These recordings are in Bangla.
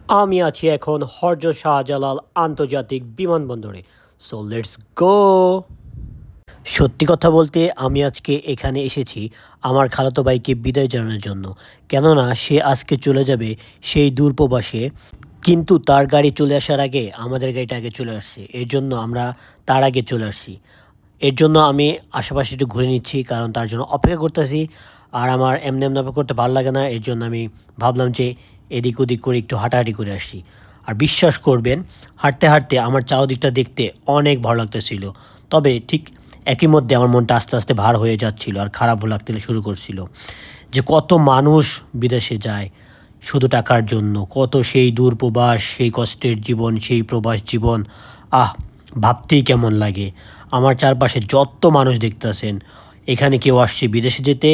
আমি আছি এখন হরজত শাহজালাল আন্তর্জাতিক বিমানবন্দরে। So let's go. সত্যি কথা বলতে আমি আজকে এখানে এসেছি আমার খালাতো ভাইকে বিদায় জানানোর জন্য। কেননা সে আজকে চলে যাবে সেই দূর প্রবাসে, কিন্তু তার গাড়ি চলে আসার আগে আমাদের গাড়িটা আগে চলে আসছে। এর জন্য আমরা তার আগে চলে আসছি। এর জন্য আমি আশেপাশে একটু ঘুরে নিচ্ছি, কারণ তার জন্য অপেক্ষা করতেছি। আর আমার এমনি এমনি অপেক্ষা করতে ভালো লাগে না, এর জন্য আমি ভাবলাম যে এদিক ওদিক করে একটু হাঁটাহাঁটি করে আসি। আর বিশ্বাস করবেন, হাঁটতে হাঁটতে আমার চারদিকটা দেখতে অনেক ভালো লাগতেছিল। তবে ঠিক একই মধ্যে আমার মনটা আস্তে আস্তে ভার হয়ে যাচ্ছিল আর খারাপও লাগতে শুরু করছিল, যে কত মানুষ বিদেশে যায় শুধু টাকার জন্য, কত সেই দূর প্রবাস, সেই কষ্টের জীবন, সেই প্রবাস জীবন। আহ, ভাবতেই কেমন লাগে। আমার চারপাশে যত মানুষ দেখতেছেন, এখানে কেউ আসছে বিদেশে যেতে,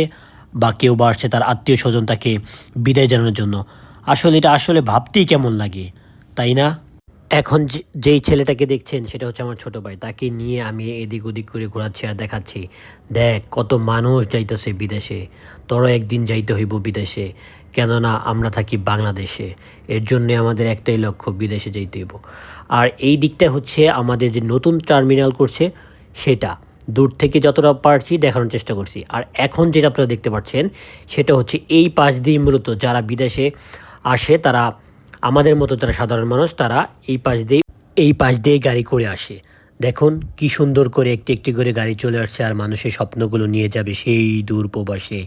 বা কেউ বা আসছে তার আত্মীয় স্বজন তাকে বিদায় জানানোর জন্য। এটা আসলে ভাবতেই কেমন লাগে, তাই না? এখন যেই ছেলেটাকে দেখছেন সেটা হচ্ছে আমার ছোট ভাই। তাকে নিয়ে আমি এদিক ওদিক করে ঘোরাচ্ছি আর দেখাচ্ছি, দেখ কত মানুষ যাইতেছে বিদেশে, তোরও একদিন যাইতে হইব বিদেশে। কেননা আমরা থাকি বাংলাদেশে, এর জন্যে আমাদের একটাই লক্ষ্য, বিদেশে যাইতে হইব। আর এই দিকটা হচ্ছে আমাদের যে নতুন টার্মিনাল করছে সেটা দূর থেকে যতটা পারছি দেখানোর চেষ্টা করছি। আর এখন যেটা আপনারা দেখতে পাচ্ছেন সেটা হচ্ছে এই পাশ দিয়ে মূলত যারা বিদেশে আসে, তারা আমাদের মতো যারা সাধারণ মানুষ, তারা এই পাশ দিয়ে গাড়ি করে আসে। দেখুন কি সুন্দর করে একটি একটি করে গাড়ি চলে আসছে, আর মানুষের স্বপ্নগুলো নিয়ে যাবে সেই দূর প্রবাসে,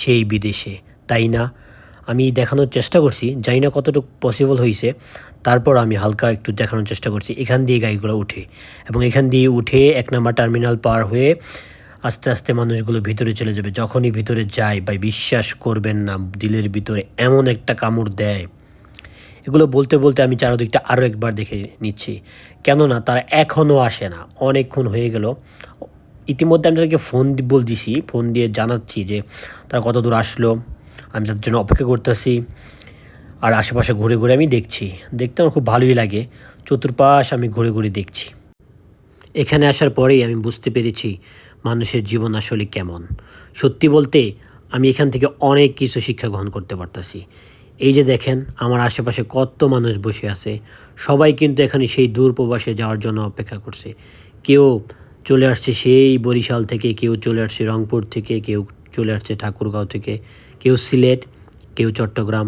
সেই বিদেশে, তাই না? আমি দেখানোর চেষ্টা করছি, জানি না কতটুকু পসিবল হয়েছে। তারপর আমি হালকা একটু দেখানোর চেষ্টা করছি এখান দিয়ে গাড়িগুলো উঠে, এবং এখান দিয়ে উঠে 1 নম্বর টার্মিনাল পার হয়ে আস্তে আস্তে মানুষগুলো ভিতরে চলে যাবে। যখনই ভিতরে যায় ভাই, বিশ্বাস করবেন না, দিলের ভিতরে এমন একটা কামড় দেয়। এগুলো বলতে বলতে আমি চারদিকটা আরও একবার দেখে নিচ্ছি, কেননা তারা এখনও আসে না, অনেকক্ষণ হয়ে গেল। ইতিমধ্যে আমি তাদেরকে দিছি, ফোন দিয়ে জানাচ্ছি যে তারা কত দূর আসলো। আমি তাদের জন্য অপেক্ষা করতেছি, আর আশেপাশে ঘুরে ঘুরে আমি দেখতে আমার খুব ভালোই লাগে। চতুর্পাশ আমি ঘুরে ঘুরে দেখছি। এখানে আসার পরেই আমি বুঝতে পেরেছি মানুষের জীবন আসলে কেমন। সত্যি বলতে আমি এখান থেকে অনেক কিছু শিক্ষা গ্রহণ করতে পারতাছি। এই যে দেখেন আমার আশেপাশে কত মানুষ বসে আছে, সবাই কিন্তু এখানে সেই দূর প্রবাসে যাওয়ার জন্য অপেক্ষা করছে। কেউ চলে আসছে সেই বরিশাল থেকে, কেউ চলে আসছে রংপুর থেকে, কেউ চলে আসছে ঠাকুরগাঁও থেকে, কেউ সিলেট, কেউ চট্টগ্রাম,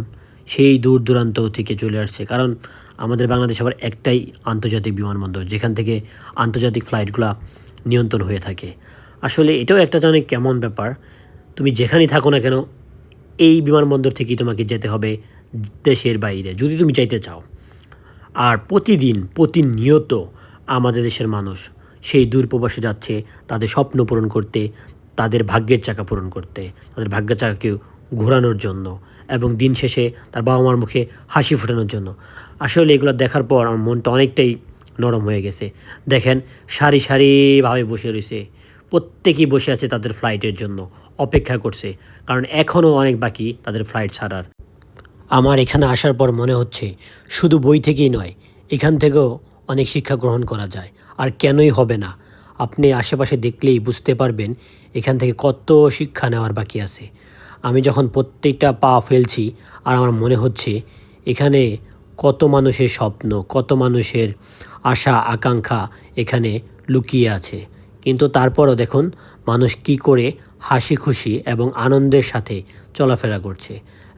সেই দূর দূরান্ত থেকে চলে আসছে। কারণ আমাদের বাংলাদেশ আবার একটাই আন্তর্জাতিক বিমানবন্দর, যেখান থেকে আন্তর্জাতিক ফ্লাইটগুলো নিয়ন্ত্রণ হয়ে থাকে। আসলে এটাও একটা জানে কেমন ব্যাপার, তুমি যেখানেই থাকো না কেন, এই বিমানবন্দর থেকেই তোমাকে যেতে হবে দেশের বাইরে যদি তুমি চাইতে চাও। আর প্রতিনিয়ত আমাদের দেশের মানুষ সেই দূর প্রবাসে যাচ্ছে তাদের স্বপ্ন পূরণ করতে, তাদের ভাগ্যের চাকা পূরণ করতে, তাদের ভাগ্যের চাকাকে ঘোরানোর জন্য, এবং দিন শেষে তার বাবা মার মুখে হাসি ফোটানোর জন্য। আসলে এগুলো দেখার পর আমার মনটা অনেকটাই নরম হয়ে গেছে। দেখেন সারি সারিভাবে বসে রয়েছে, প্রত্যেকেই বসে আছে তাদের ফ্লাইটের জন্য, অপেক্ষা করছে, কারণ এখনও অনেক বাকি তাদের ফ্লাইট ছাড়ার। আমার এখানে আসার পর মনে হচ্ছে শুধু বই থেকেই নয়, এখান থেকেও অনেক শিক্ষা গ্রহণ করা যায়। আর কেনই হবে না, আপনি আশেপাশে দেখলেই বুঝতে পারবেন এখান থেকে কত শিক্ষা নেওয়ার বাকি আছে। আমি যখন প্রত্যেকটা পা ফেলছি, আর আমার মনে হচ্ছে এখানে কত মানুষের স্বপ্ন, কত মানুষের আশা আকাঙ্ক্ষা এখানে লুকিয়ে আছে। কিন্তু তারপরও দেখুন মানুষ কি করে হাসি খুশি এবং আনন্দের সাথে চলাফেরা করছে,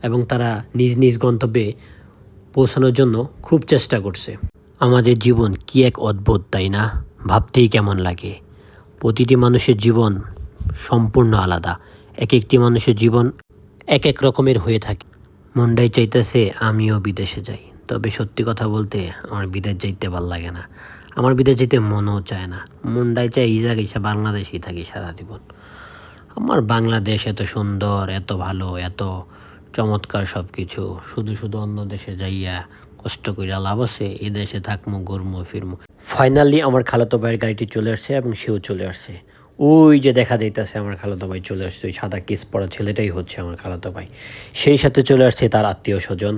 এবং তারা নিজ নিজ গন্তব্যে পৌঁছানোর জন্য খুব চেষ্টা করছে। আমাদের জীবন কি এক অদ্ভুত, তাই না? ভাবতেই কেমন লাগে। প্রতিটি মানুষের জীবন সম্পূর্ণ আলাদা, এক একটি মানুষের জীবন এক এক রকমের হয়ে থাকে। মনটাই চাইতেছে আমিও বিদেশে যাই, তবে সত্যি কথা বলতে আমার বিদেশ যাইতে ভাল লাগে না। আমার বিদেশ যেতে মনও চায় না, মনটাই চাই এই জায়গায় বাংলাদেশেই থাকি সারা জীবন। আমার বাংলাদেশ এত সুন্দর, এত ভালো, এত চমৎকার সব কিছু, শুধু শুধু অন্য দেশে যাইয়া কষ্ট কইরা লাভ আছে? এই দেশে থাকমু, ঘুরমু ফিরমু। ফাইনালি আমার খালাতো ভাইয়ের গাড়িটি চলে আসছে, এবং সেও চলে আসছে। ওই যে দেখা যাইতেছে আমার খালাতো ভাই চলে আসছে, ওই সাদা কিস পরা ছেলেটাই হচ্ছে আমার খালাতো ভাই। সেই সাথে চলে আসছে তার আত্মীয় স্বজন,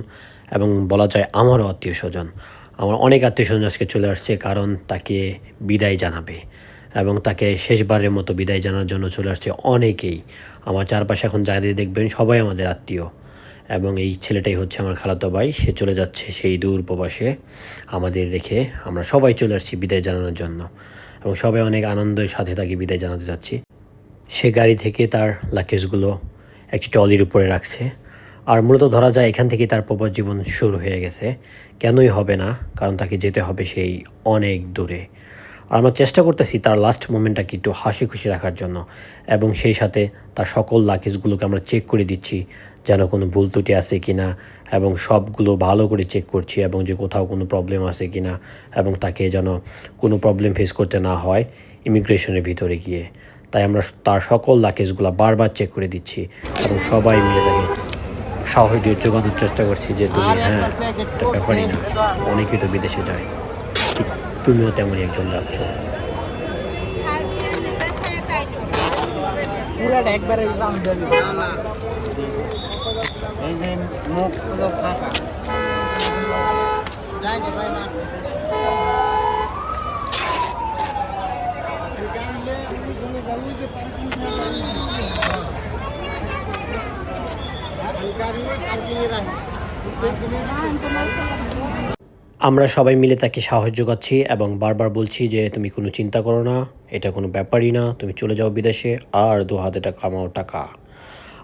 এবং বলা যায় আমারও আত্মীয় স্বজন। আমার অনেক আত্মীয় স্বজন আজকে চলে আসছে, কারণ তাকে বিদায় জানাবে, এবং তাকে শেষবারের মতো বিদায় জানার জন্য চলে আসছে অনেকেই। আমার চারপাশে এখন যাদের দেখবেন সবাই আমাদের আত্মীয়, এবং এই ছেলেটাই হচ্ছে আমার খালাতো ভাই। সে চলে যাচ্ছে সেই দূর প্রবাসে আমাদের রেখে। আমরা সবাই চলে আসছি বিদায় জানানোর জন্য এবং সবাই অনেক আনন্দের সাথে তাকে বিদায় জানাতে যাচ্ছি। সে গাড়ি থেকে তার লাগেজগুলো একটি ট্রলির উপরে রাখছে। আর মূলত ধরা যায় এখান থেকেই তার প্রবাস জীবন শুরু হয়ে গেছে। কেনই হবে না, কারণ তাকে যেতে হবে সেই অনেক দূরে। আর আমরা চেষ্টা করতেছি তার লাস্ট মোমেন্টটাকে একটু হাসি খুশি রাখার জন্য এবং সেই সাথে তার সকল লাগেজগুলোকে আমরা চেক করে দিচ্ছি যেন কোনো ভুল ত্রুটি আছে কি না, এবং সবগুলো ভালো করে চেক করছি এবং যে কোথাও কোনো প্রবলেম আছে কি না, এবং তাকে যেন কোনো প্রবলেম ফেস করতে না হয় ইমিগ্রেশনের ভিতরে গিয়ে। তাই আমরা তার সকল লাগেজগুলো বারবার চেক করে দিচ্ছি এবং সবাই মিলে তাকে সাহস দিয়ে যোগানোর চেষ্টা করছি যে তুমি হ্যাঁ, এটা ব্যাপারই না, অনেকেই তো বিদেশে যায়, ঠিক তুমিও তেমনই একজন যাচ্ছ। এই যে মুখগুলো ফাঁকা আমরা সবাই মিলে তাকে সাহস যোগাচ্ছি এবং বারবার বলছি যে তুমি কোনো চিন্তা করো না, এটা কোনো ব্যাপারই না, তুমি চলে যাও বিদেশে আর 2 হাতে টাকা কামাও টাকা।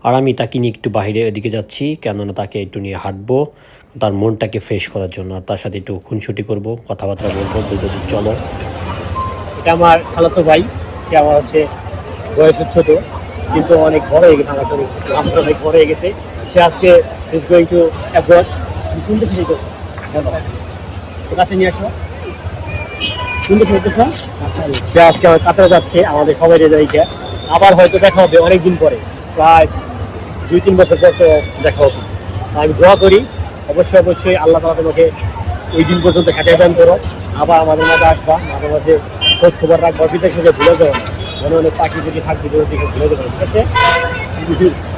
আর আমি তাকে নিয়ে একটু বাইরে এদিকে যাচ্ছি, কেননা তাকে একটু নিয়ে হাঁটবো তার মনটাকে ফ্রেশ করার জন্য, আর তার সাথে একটু খুনসুটি করবো, কথাবার্তা বলবো, বলতে চলো। এটা আমার খালাতো ভাই, সে আমার হচ্ছে বয়সের ছোট কিন্তু অনেক বড় হয়ে গেছে, আমার সঙ্গে আমার অনেক বড় হয়ে গেছে। সে আজকে ইজ গোয়িং টু অ্যাব্রড। কোনটা সেই তো কাছে নিয়ে আসো, সুন্দর খেলতেছ। সে আজকে আমার কাতারে যাচ্ছে আমাদের সবাই রেজাইকে। আবার হয়তো দেখা হবে অনেকদিন পরে, প্রায় 2-3 বছর পর তো দেখা হবে। আমি দোয়া করি অবশ্যই অবশ্যই আল্লাহ তাআলা তোমাকে ওই দিন পর্যন্ত কাটিয়ে দান করো, আবার আমাদের মাঝে আসবা, মাঝে মাঝে খোঁজ খবর রাখবো, বিদেশে ভুলে যাবো না, মনে অনেক পাখি যদি থাকবে দিকে ভুলে যাবো, ঠিক আছে?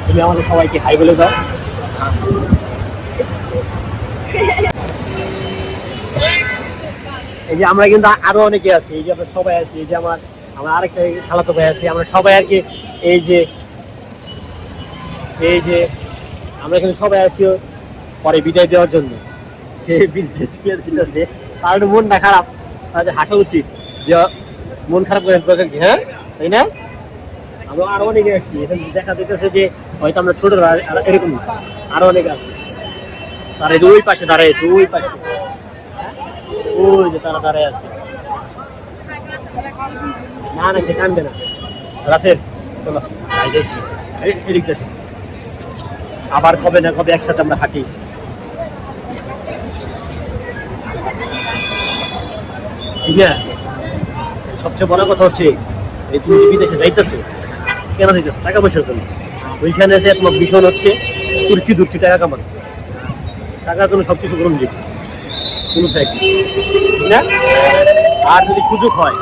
তুমি আমাদের সবাইকে হাই বলে দাও। এই যে আমরা কিন্তু আরো অনেকে আছি, এই যে আমরা সবাই আছি, এই যে আমার আরেকটা খালাতো ভাই আছে, আমরা সবাই আর কি এই যে আমরা এখানে সবাই আছি পরে বিদায় দেওয়ার জন্য। সে বিদেশে চলে দিতেছে, তার মনটা খারাপ, তাদের হাসা উচিত যে মন খারাপ করে দরকার কি, হ্যাঁ তাই না? আমরা আরো অনেকে আসছি, এখানে দেখা দিতেছে যে হয়তো আমরা ছোটরা এরকম আরো অনেকে আছে, তারা ওই পাশে দাঁড়ায় আছে, ওই পাশে ওই যে তারা দাঁড়ায় আছে। না না, সে কানবে না। রাসেল চলো এদিক দেশে আবার কবে না কবে একসাথে আমরা হাঁটি। ঠিক আছে, সবচেয়ে বড় কথা হচ্ছে এই তুমি বিদেশে যাইতেছো, কেন যাইতেছো? টাকা পয়সার জন্য। ওইখানে যে তোমার ভীষণ হচ্ছে তুর্কি দুর্কি টাকা কামান, টাকার জন্য সবকিছু গ্রহণ দিবে কোনো চাকরি না। আর যদি সুযোগ হয়,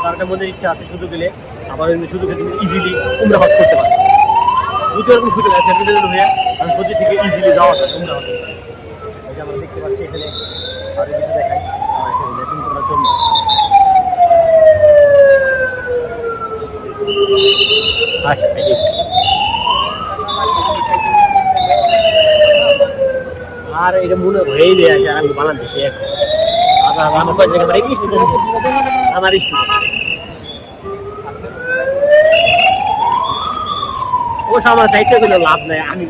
তার মধ্যে ইচ্ছা আছে সুযোগ দিলে আবার সুযোগে তুমি ইজিলি তোমরা হজ করতে পারো। দুটো এরকম সুযোগ আছে হয়ে আমি সৌদি থেকে ইজিলি যাওয়া যায় তোমরা হজ। এই যে আমরা দেখতে পাচ্ছি এখানে আরো কিছু দেখাই লেটিং করার জন্য। আর এটা মনে হয়েই দেয় আছে, আর আমি বাংলাদেশে এখন আমার কয়েক জায়গায় আমার স্টুডেন্ট অবশ্য আমার চাইতে গেলে লাভ নাই, আমি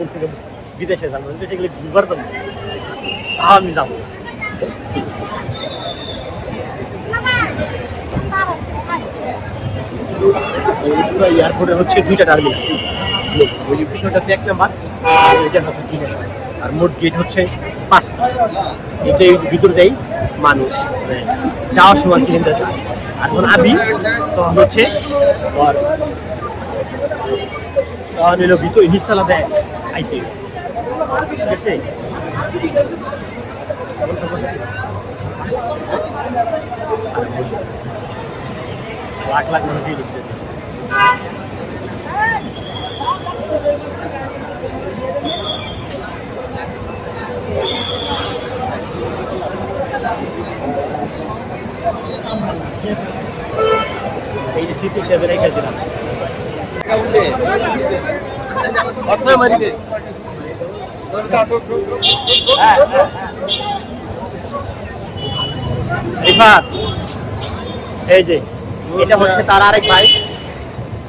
বিদেশে যাবো, বিদেশে গেলে ঘুরবার তো তাও আমি যাবো। এয়ারপোর্টে হচ্ছে 2টা টার্মিনাল, ওই যে পিছনটা হচ্ছে 1 নাম্বার, আর এটা হচ্ছে 2 নাম্বার, আর মোট গেট হচ্ছে 5টা। এটাই ভিতরে দেয় মানুষ যাওয়ার সময় কিনে যায়। আর যখন আবি তখন হচ্ছে নিল ভিতরে নিচতলা দেয় আইতে, ঠিক আছে? লাখ লাখ মানুষ লিখতে এই যে স্মৃতি হিসেবে রেখে দিলাম। রিফাত, এই যে এটা হচ্ছে তার আরেক ভাই,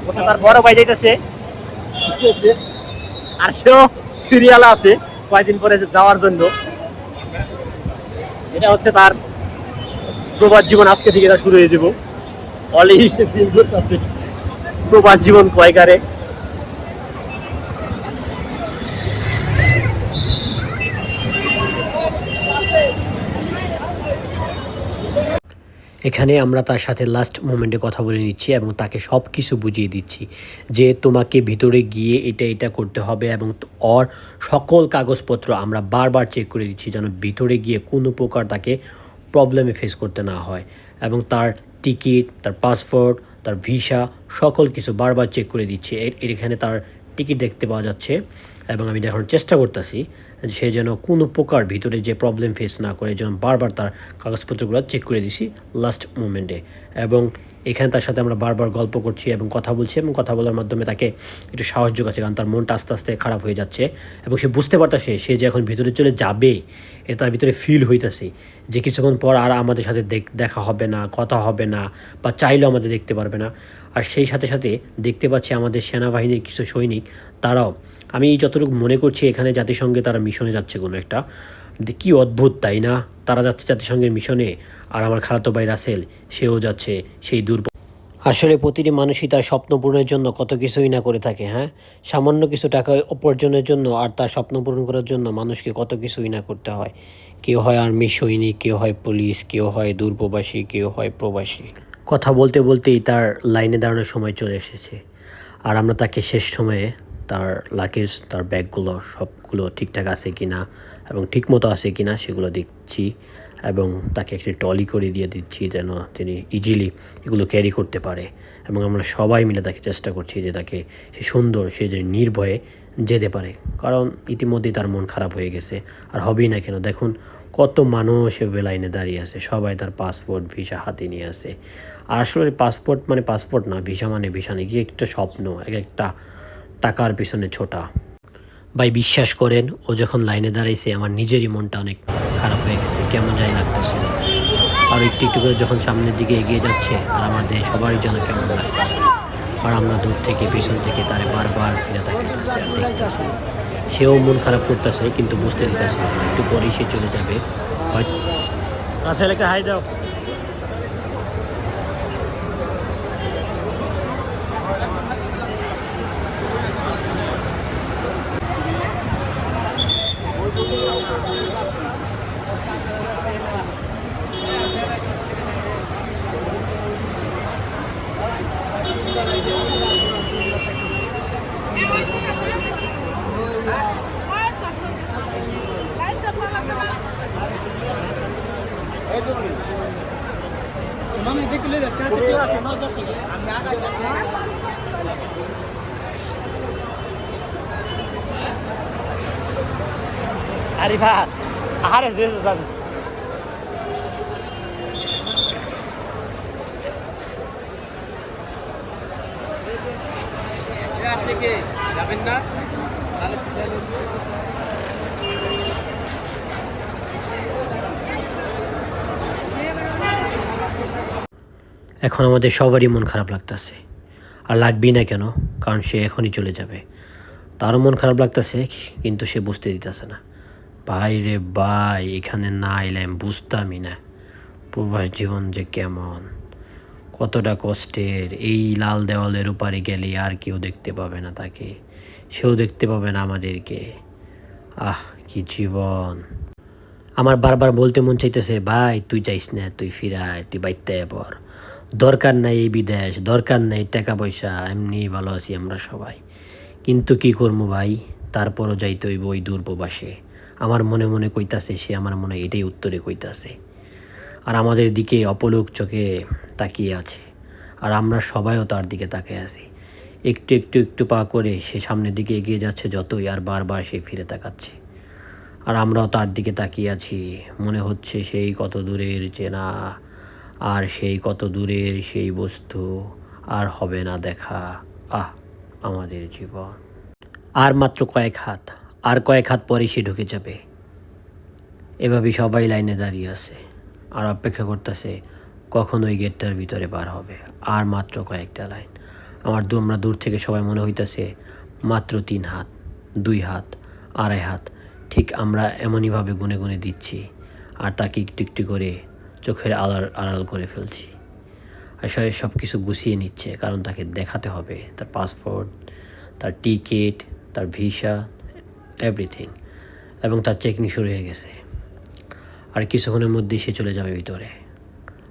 ওটা তার বড় ভাই যাইতেছে, আর সেও সিরিয়াল আছে কয়েকদিন পরে যাওয়ার জন্য। এটা হচ্ছে তার প্রবাস জীবন, আজকে থেকে এটা শুরু হয়ে যাব। অলরেডি সে ফিল করতেছে প্রবাস জীবন কয়কারে। এখানে আমরা তার সাথে লাস্ট মোমেন্টে কথা বলে নিচ্ছি এবং তাকে সব কিছু বুঝিয়ে দিচ্ছি যে তোমাকে ভিতরে গিয়ে এটা এটা করতে হবে, এবং ওর সকল কাগজপত্র আমরা বারবার চেক করে দিচ্ছি যেন ভিতরে গিয়ে কোনো প্রকার তাকে প্রবলেমে ফেস করতে না হয়, এবং তার টিকিট, তার পাসপোর্ট, তার ভিসা সকল কিছু বারবার চেক করে দিচ্ছি। এখানে তার টিকিট দেখতে পাওয়া যাচ্ছে এবং আমি দেখানোর চেষ্টা করতেছি সে যেন কোনো প্রকার ভিতরে যে প্রবলেম ফেস না করে, যেন বারবার তার কাগজপত্রগুলো চেক করে দিছি লাস্ট মোমেন্টে। এবং এখানে তার সাথে আমরা বারবার গল্প করছি এবং কথা বলছি, এবং কথা বলার মাধ্যমে তাকে একটু সাহস যোগাচ্ছে, কারণ তার মনটা আস্তে আস্তে খারাপ হয়ে যাচ্ছে এবং সে বুঝতে পারতেছে সে যে এখন ভিতরে চলে যাবে, এটা তার ভিতরে ফিল হইতেছে যে কিছুক্ষণ পর আর আমাদের সাথে দেখা হবে না, কথা হবে না, বা চাইলেও আমাদের দেখতে পারবে না। আর সেই সাথে সাথে দেখতে পাচ্ছি আমাদের সেনাবাহিনীর কিছু সৈনিক, তারাও, আমি যতটুকু মনে করছি এখানে জাতিসংঘে তারা মিশনে যাচ্ছে কোনো একটা। কি অদ্ভুত তাই না, তারা যাচ্ছে জাতিসংঘের মিশনে, আর আমার খালাতো ভাই রাসেল সেও যাচ্ছে সেই দূর। আসলে প্রতিটি মানুষই তার স্বপ্ন পূরণের জন্য কত কিছুই না করে থাকে। হ্যাঁ, সামান্য কিছু টাকা উপার্জনের জন্য আর তার স্বপ্ন পূরণ করার জন্য মানুষকে কত কিছুই না করতে হয়। কেউ হয় আর্মি সৈনিক, কেউ হয় পুলিশ, কেউ হয় দূরপ্রবাসী, কেউ হয় প্রবাসী। কথা বলতে বলতেই তার লাইনে দাঁড়ানোর সময় চলে এসেছে, আর আমরা তাকে শেষ সময়ে তার লাগেজ, তার ব্যাগগুলো সবগুলো ঠিকঠাক আছে কিনা এবং ঠিকমতো আছে কিনা সেগুলো দেখছি, এবং তাকে একটি ট্রলি করে দিয়ে দিচ্ছি যেন তিনি ইজিলি এগুলো ক্যারি করতে পারে। এবং আমরা সবাই মিলে তাকে চেষ্টা করছি যে তাকে সে সুন্দর, সে যে নির্ভয়ে যেতে পারে, কারণ ইতিমধ্যেই তার মন খারাপ হয়ে গেছে। আর হবেই না কেন, দেখুন কত মানুষ এভাবে লাইনে দাঁড়িয়ে আছে, সবাই তার পাসপোর্ট ভিসা হাতে নিয়ে আসে। আর আসলে পাসপোর্ট মানে পাসপোর্ট না, ভিসা মানে ভিসা নেই, কি একটা স্বপ্ন, এক একটা টাকার পিছনে ছোটা। ভাই বিশ্বাস করেন, ও যখন লাইনে দাঁড়াইছে আমার নিজেরই মনটা অনেক খারাপ হয়ে গেছে, কেমন জানি লাগতেছে। আর একটু একটু করে যখন সামনের দিকে এগিয়ে যাচ্ছে আর আমাদের সবাই যেন কেমন লাগতেছে, আর আমরা দূর থেকে পিছন থেকে তারে বারবার ফিরে তাকাইতেছে আর দেখতেছে। সেও মন খারাপ করতেছে কিন্তু বুঝতে দিতেছে না, একটু পরেই সে চলে যাবে। রাসেল একটা হাই দাও। Arifat, harus dia susah. Ya, আপনি কি যাবেন না? তাহলে এখন আমাদের সবারই মন খারাপ লাগতেছে, আর লাগবেই না কেন, কারণ সে এখনই চলে যাবে। তারও মন খারাপ লাগতেছে কিন্তু সে বুঝতে দিতেছে না। ভাই রে ভাই, এখানে না এলে আমি বুঝতামই না প্রবাস জীবন যে কেমন, কতটা কষ্টের। এই লাল দেওয়ালের ওপারে গেলে আর কেউ দেখতে পাবে না তাকে, সেও দেখতে পাবে না আমাদেরকে। আহ কি জীবন। আমার বারবার বলতে মন চাইতেছে, ভাই তুই যাইস না, তুই ফিরায়, তুই বাইতে পর, দরকার নাই এই বিদেশ, দরকার নাই টাকা পয়সা, এমনি ভালো আছি আমরা সবাই। কিন্তু কি করবো ভাই, তারপরও যাইতে হইব ওই দূর প্রবাসে। আমার মনে মনে কইতাছে, সে আমার মনে এটাই উত্তরে কইতাছে, আর আমাদের দিকে অপলক চোখে তাকিয়ে আছে, আর আমরা সবাইও তার দিকে তাকিয়ে আছি। একটু একটু একটু পা করে সে সামনের দিকে এগিয়ে যাচ্ছে যতই, আর বারবার সে ফিরে তাকাচ্ছে, আর আমরাও তার দিকে তাকিয়ে আছি। মনে হচ্ছে সেই কত দূরের চেনা, আর সেই কত দূরের সেই বস্তু আর হবে না দেখা। আহ আমাদের জীবন আর মাত্র কয়েক হাত, আর কয়েক হাত পরে সে ঢুকে যাবে। এভাবেই সবাই লাইনে দাঁড়িয়ে আছে আর অপেক্ষা করতেছে কখন ওই গেটটার ভিতরে বার হবে। আর মাত্র কয়েকটা লাইন। আমরা দূর থেকে সবাই মনে হইতেছে মাত্র 3 হাত, 2 হাত, 2.5 হাত। ঠিক আমরা এমনইভাবে গুনে গুনে দিচ্ছি আর তাকে একটু একটু করে চোখের আড়াল করে ফেলছি। আর সব কিছু গুছিয়ে নিচ্ছে, কারণ তাকে দেখাতে হবে তার পাসপোর্ট, তার টিকিট, তার ভিসা, এভরিথিং। এবং তার চেকিং শুরু হয়ে গেছে। আর কিছুক্ষণের মধ্যেই সে চলে যাবে ভিতরে।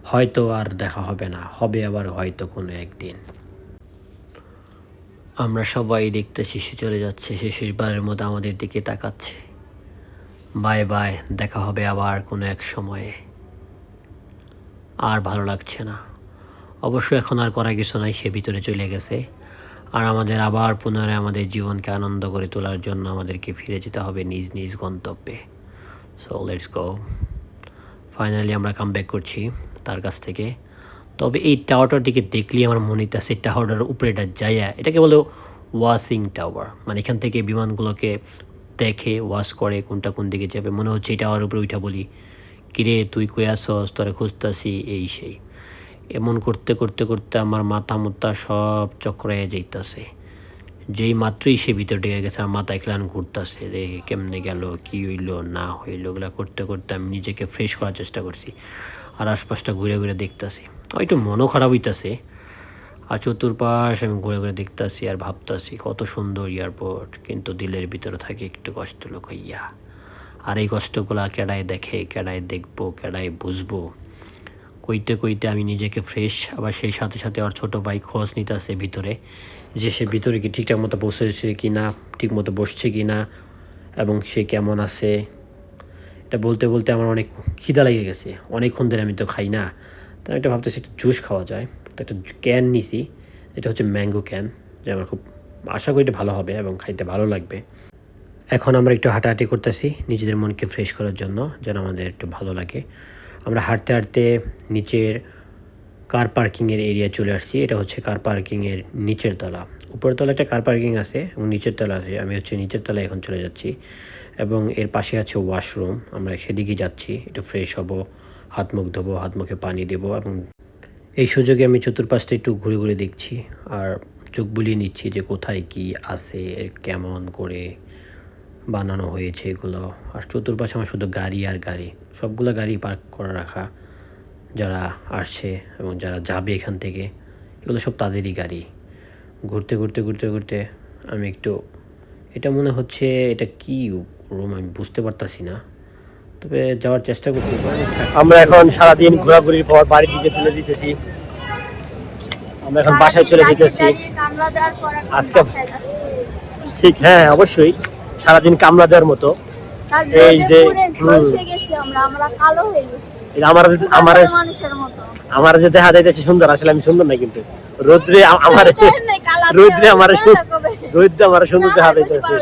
হয়তো আর দেখা হবে না, হবে আবার হয়তো কোনো একদিন। আমরা সবাই দেখতেছি সে চলে যাচ্ছে। সে শেষবারের মতো আমাদের দিকে তাকাচ্ছে। বাই বাই, দেখা হবে আবার কোনো এক সময়ে। আর ভালো লাগছে না। অবশ্য এখন আর করার কিছু নাই, সে ভিতরে চলে গেছে। আর আমাদের আবার পুনরায় আমাদের জীবনকে আনন্দ করে তোলার জন্য আমাদেরকে ফিরে যেতে হবে নিজ নিজ গন্তব্যে। So let's go. ফাইনালি আমরা কাম ব্যাক করছি তার কাছ থেকে। তবে এই টাওয়ারটার দিকে দেখলেই আমার মনে হইতেছে টাওয়ারটার উপরে এটা যাইয়া, এটাকে বলে ওয়াশিং টাওয়ার। মানে এখান থেকে বিমানগুলোকে দেখে ওয়াশ করে কোনটা কোন দিকে যাবে। মনে হচ্ছে এই টাওয়ার উপরে উঠা বলি, কিরে তুই কই আসস, তোরে খুঁজতাছি, এই সেই। এমন করতে করতে করতে আমার মাথা মুথা সব চক্রায় যাইতাছে। যেই মাত্রই সে ভিতর ঢেকে গেছে আমার মাথায় খেলান ঘুরতেছে, রে কেমনে গেল, কি হইলো না হইলো, ওগুলো করতে করতে আমি নিজেকে ফ্রেশ করার চেষ্টা করছি। আর আশপাশটা ঘুরে ঘুরে দেখতাছি। একটু মনও খারাপ হইতাছে। আর চতুর্পাশ আমি ঘুরে ঘুরে দেখতাছি আর ভাবতাছি কত সুন্দর এয়ারপোর্ট, কিন্তু দিলের ভিতরে থাকে একটু কষ্ট লুকাইয়া। আর এই কষ্টগুলা কেডায় দেখে, কেডায় দেখবো, কেডায় বুঝবো। কইতে কইতে আমি নিজেকে ফ্রেশ। আবার সেই সাথে সাথে আর ছোটো ভাই খোঁজ নিতেছে ভিতরে, যে সে ভিতরে কি ঠিকঠাক মতো বসেছে কি না, ঠিক মতো বসছে কি না, এবং সে কেমন আছে। এটা বলতে বলতে আমার অনেক খিদা লেগে গেছে। অনেকক্ষণ ধরে আমি তো খাই না, তাই এটা ভাবতেছি একটু জুস খাওয়া যায়। তো একটা ক্যান নিছি, এটা হচ্ছে ম্যাঙ্গো ক্যান, যে আমার খুব আশা করি এটা ভালো হবে এবং খাইতে ভালো লাগবে। এখন আমরা একটু হাঁটাহাঁটি করতেছি নিজেদের মনকে ফ্রেশ করার জন্য, যেন আমাদের একটু ভালো লাগে। আমরা হাঁটতে হাঁটতে নিচের কার পার্কিংয়ের এরিয়া চলে আসছি। এটা হচ্ছে কার পার্কিংয়ের নিচের তলা। উপরের তলা একটা কার পার্কিং আছে এবং নিচের তলা আছে। আমি হচ্ছে নিচের তলায় এখন চলে যাচ্ছি এবং এর পাশে আছে ওয়াশরুম। আমরা সেদিকে যাচ্ছি, একটু ফ্রেশ হব, হাত মুখ ধোবো, হাত মুখে পানি দেবো। এবং এই সুযোগে আমি চতুর্পাশটা একটু ঘুরে ঘুরে দেখছি আর চোখ বুলিয়ে নিচ্ছি যে কোথায় কি আছে, এর কেমন করে বানানো হয়েছে এগুলো। আর চতুর্পাশে আমার শুধু গাড়ি আর গাড়ি, সবগুলো গাড়ি পার্ক করে রাখা। যারা আসছে এবং যারা যাবে এখান থেকে, এগুলো সব তাদেরই গাড়ি। ঘুরতে ঘুরতে ঘুরতে ঘুরতে আমি একটু, এটা মনে হচ্ছে এটা কি রুম আমি বুঝতে পারতাছি না, তবে যাওয়ার চেষ্টা করছি। আমরা এখন সারাদিন ঘোরাঘুরির পর বাড়ির দিকে চলে যেতেছি। আমরা এখন বাসায় চলে যেতেছি আজকে। ঠিক, হ্যাঁ অবশ্যই সারাদিন কামলা দেওয়ার মতো। এই যে আমার যে দেখা যাইতেছে সুন্দর, আসলে আমি সুন্দর না, কিন্তু রোদ্রে আমার সুন্দর দেখা যাইতেছে।